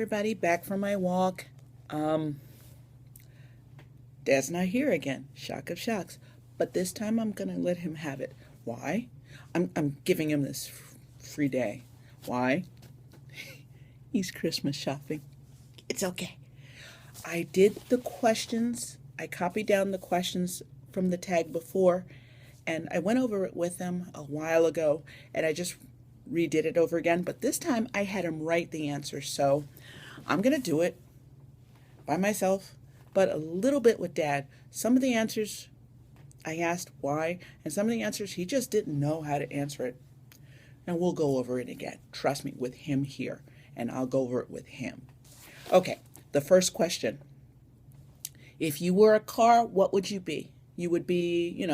Everybody, back from my walk. Dad's not here again. Shock of shocks. But this time I'm gonna let him have it. Why? I'm giving him this free day. Why? He's Christmas shopping. It's okay. I did the questions. I copied down the questions from the tag before, and I went over it with him a while ago, and I just redid it over again. But this time I had him write the answer, so I'm gonna do it by myself, but a little bit with Dad. Some of the answers I asked why, and some of the answers he just didn't know how to answer it. And we'll go over it again. Trust me, with him here, and I'll go over it with him. Okay, the first question. If you were a car, what would you be? You would be,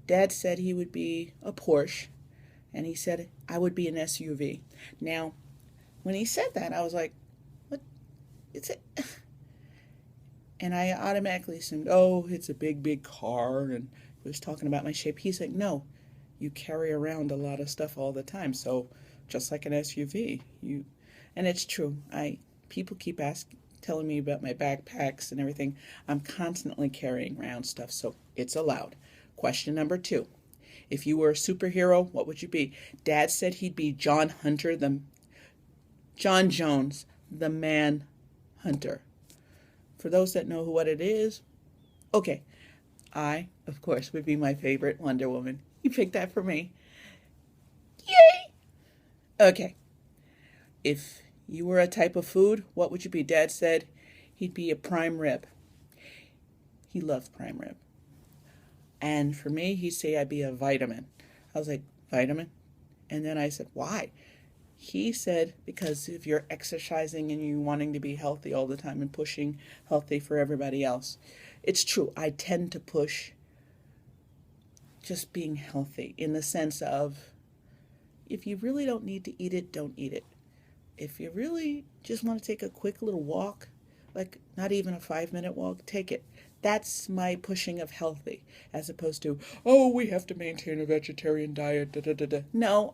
Dad said he would be a Porsche, and he said I would be an SUV. Now, when he said that, I was like, what? It's a... And I automatically assumed, oh, it's a big, big car, and he was talking about my shape. He's like, no, you carry around a lot of stuff all the time, so just like an SUV. And it's true. People keep telling me about my backpacks and everything. I'm constantly carrying around stuff, so it's allowed. Question number 2. If you were a superhero, what would you be? Dad said he'd be John Jones, the man hunter. For those that know what it is, okay, I, of course, would be my favorite Wonder Woman. You picked that for me. Yay! Okay. If you were a type of food, what would you be? Dad said he'd be a prime rib. He loves prime rib. And for me, he'd say I'd be a vitamin. I was like, vitamin? And then I said, why? He said, because if you're exercising and you're wanting to be healthy all the time and pushing healthy for everybody else. It's true. I tend to push just being healthy in the sense of if you really don't need to eat it, don't eat it. If you really just want to take a quick little walk, like not even a 5-minute walk, take it. That's my pushing of healthy as opposed to, oh, we have to maintain a vegetarian diet. Da, da, da, da. No,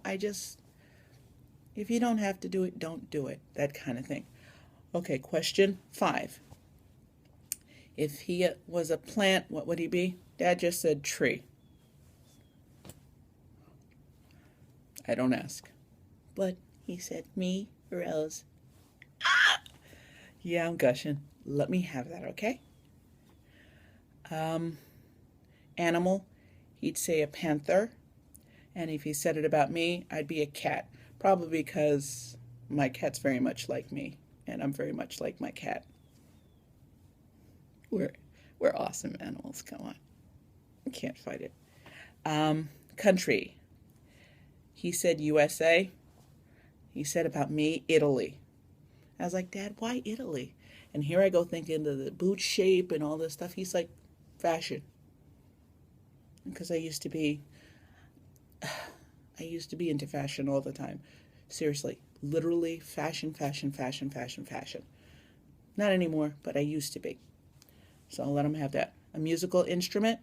if you don't have to do it, don't do it. That kind of thing. Okay, question 5. If he was a plant, what would he be? Dad just said tree. I don't ask. But he said me or else. Ah! Yeah, I'm gushing. Let me have that, okay? Animal, he'd say a panther. And if he said it about me, I'd be a cat. Probably because my cat's very much like me, and I'm very much like my cat. We're awesome animals. Come on, I can't fight it. Country. He said USA. He said about me Italy. I was like, Dad, why Italy? And here I go thinking of the boot shape and all this stuff. He's like, fashion. Because I used to be into fashion all the time. Seriously, literally fashion, fashion, fashion, fashion, fashion. Not anymore, but I used to be. So I'll let him have that. A musical instrument,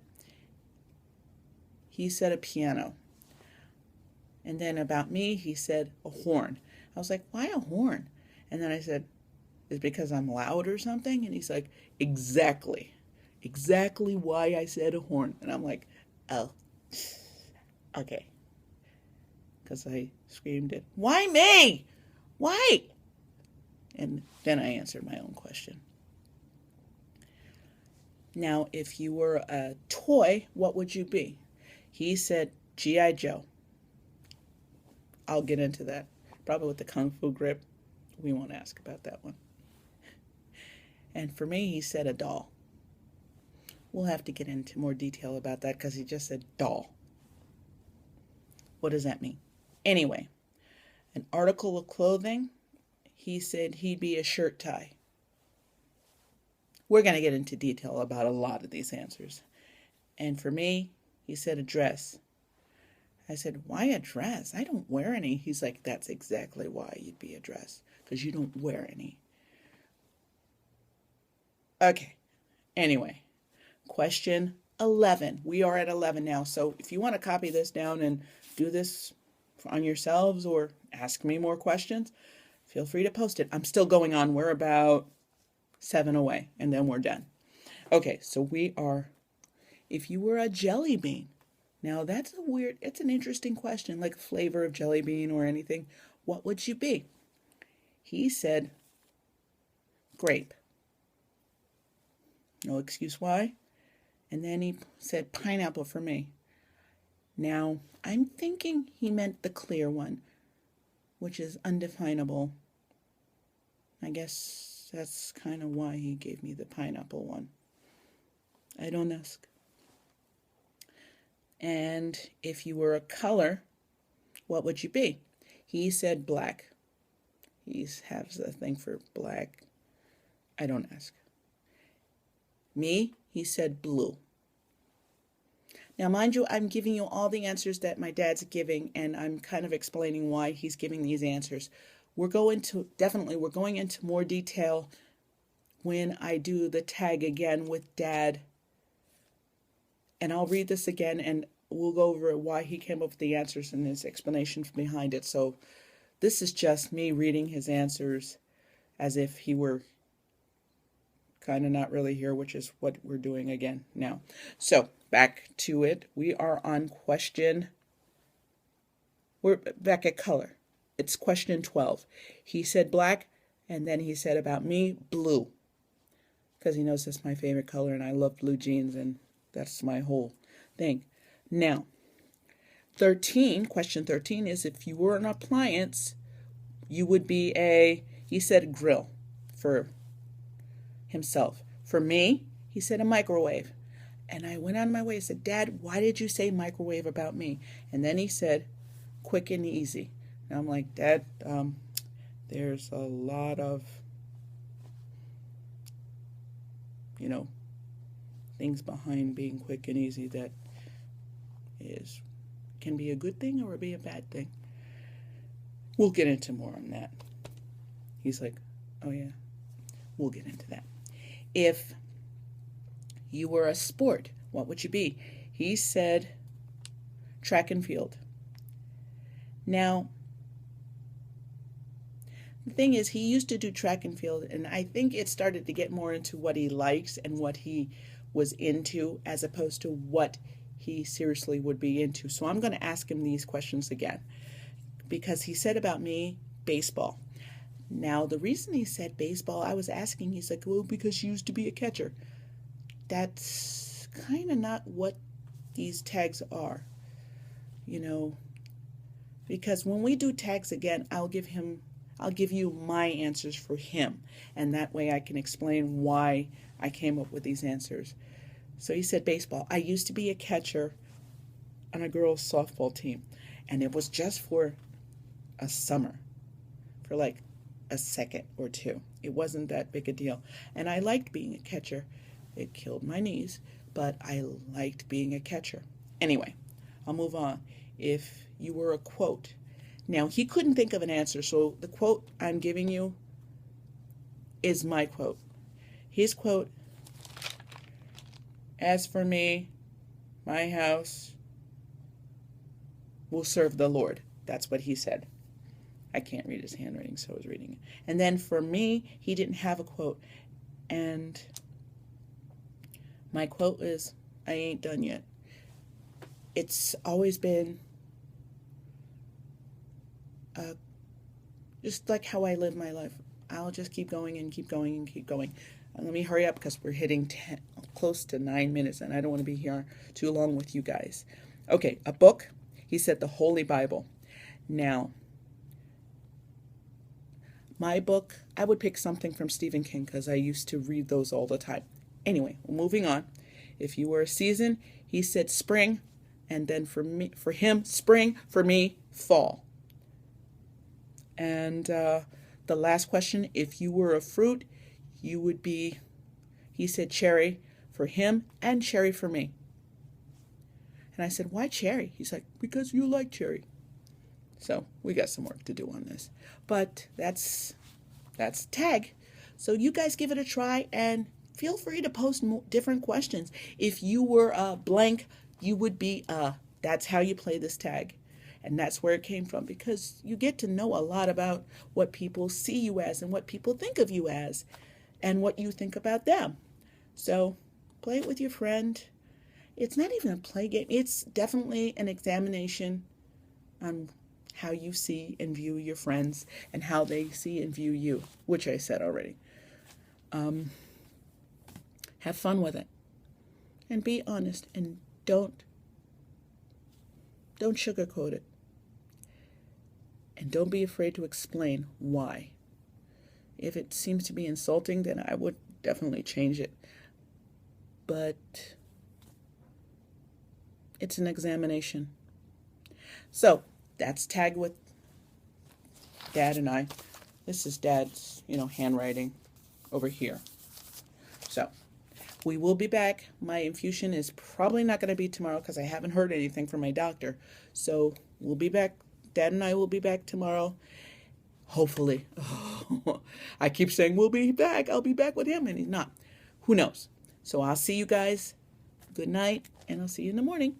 he said a piano. And then about me, he said a horn. I was like, why a horn? And then I said, is it because I'm loud or something? And he's like, exactly why I said a horn. And I'm like, oh, okay. Because I screamed it, why me? Why? And then I answered my own question. Now, if you were a toy, what would you be? He said G.I. Joe. I'll get into that. Probably with the Kung Fu grip. We won't ask about that one. And for me, he said a doll. We'll have to get into more detail about that because he just said doll. What does that mean? Anyway, an article of clothing, he said he'd be a shirt tie. We're going to get into detail about a lot of these answers. And for me, he said a dress. I said, why a dress? I don't wear any. He's like, that's exactly why you'd be a dress, because you don't wear any. Okay, anyway, question 11. We are at 11 now, so if you want to copy this down and do this on yourselves or ask me more questions, Feel free to post it. I'm still going on. We're about 7 away, and then we're done. Okay, so we are, if you were a jelly bean. Now that's it's an interesting question, like flavor of jelly bean or anything. What would you be? He said grape. No excuse why. And then he said pineapple for me. Now, I'm thinking he meant the clear one, which is undefinable. I guess that's kind of why he gave me the pineapple one. I don't ask. And if you were a color, what would you be? He said black. He has a thing for black. I don't ask. Me, he said blue. Now, mind you, I'm giving you all the answers that my dad's giving, and I'm kind of explaining why he's giving these answers. We're going into more detail when I do the tag again with Dad. And I'll read this again, and we'll go over why he came up with the answers and his explanation behind it. So this is just me reading his answers as if he were kind of not really here, which is what we're doing again now. So back to it. We are on we're back at color. It's question 12. He said black, and then he said about me, blue. Because he knows that's my favorite color, and I love blue jeans, and that's my whole thing. Now, question 13 is if you were an appliance, you would be he said grill for himself. For me, he said a microwave. And I went on my way and said, Dad, why did you say microwave about me? And then he said, quick and easy. And I'm like, Dad, there's a lot of, things behind being quick and easy that can be a good thing or be a bad thing. We'll get into more on that. He's like, oh yeah, we'll get into that. If you were a sport, what would you be? He said track and field. Now, the thing is, he used to do track and field, and I think it started to get more into what he likes and what he was into as opposed to what he seriously would be into. So I'm going to ask him these questions again because he said about me, baseball. Now, the reason he said baseball, I was asking, he's like, well, because you used to be a catcher. That's kind of not what these tags are, because when we do tags again, I'll give you my answers for him, and that way I can explain why I came up with these answers. So he said baseball. I used to be a catcher on a girls' softball team, and it was just for a summer, for like a second or two. It wasn't that big a deal, and I liked being a catcher. It killed my knees, but I liked being a catcher. Anyway, I'll move on. If you were a quote. Now, he couldn't think of an answer, so the quote I'm giving you is my quote. His quote, as for me, my house will serve the Lord. That's what he said. I can't read his handwriting, so I was reading it. And then for me, he didn't have a quote. And my quote is, I ain't done yet. It's always been just like how I live my life. I'll just keep going and keep going and keep going. Let me hurry up because we're hitting close to 9 minutes and I don't want to be here too long with you guys. Okay, a book. He said the Holy Bible. Now, my book, I would pick something from Stephen King because I used to read those all the time. Anyway, moving on. If you were a season, he said spring, and then for him, spring, for me, fall. And the last question, if you were a fruit, you would be, he said cherry for him and cherry for me. And I said, why cherry? He's like, because you like cherry. So we got some work to do on this. But that's tag. So you guys give it a try and feel free to post different questions. If you were a blank, you would be a. That's how you play this tag. And that's where it came from, because you get to know a lot about what people see you as and what people think of you as and what you think about them. So play it with your friend. It's not even a play game. It's definitely an examination on how you see and view your friends and how they see and view you, which I said already. Have fun with it. And be honest, and don't sugarcoat it. And don't be afraid to explain why. If it seems to be insulting, then I would definitely change it. But it's an examination. So that's Tag with Dad and I. This is Dad's, handwriting over here. So we will be back. My infusion is probably not going to be tomorrow because I haven't heard anything from my doctor. So we'll be back. Dad and I will be back tomorrow. Hopefully. I keep saying we'll be back. I'll be back with him, and he's not. Who knows? So I'll see you guys. Good night, and I'll see you in the morning.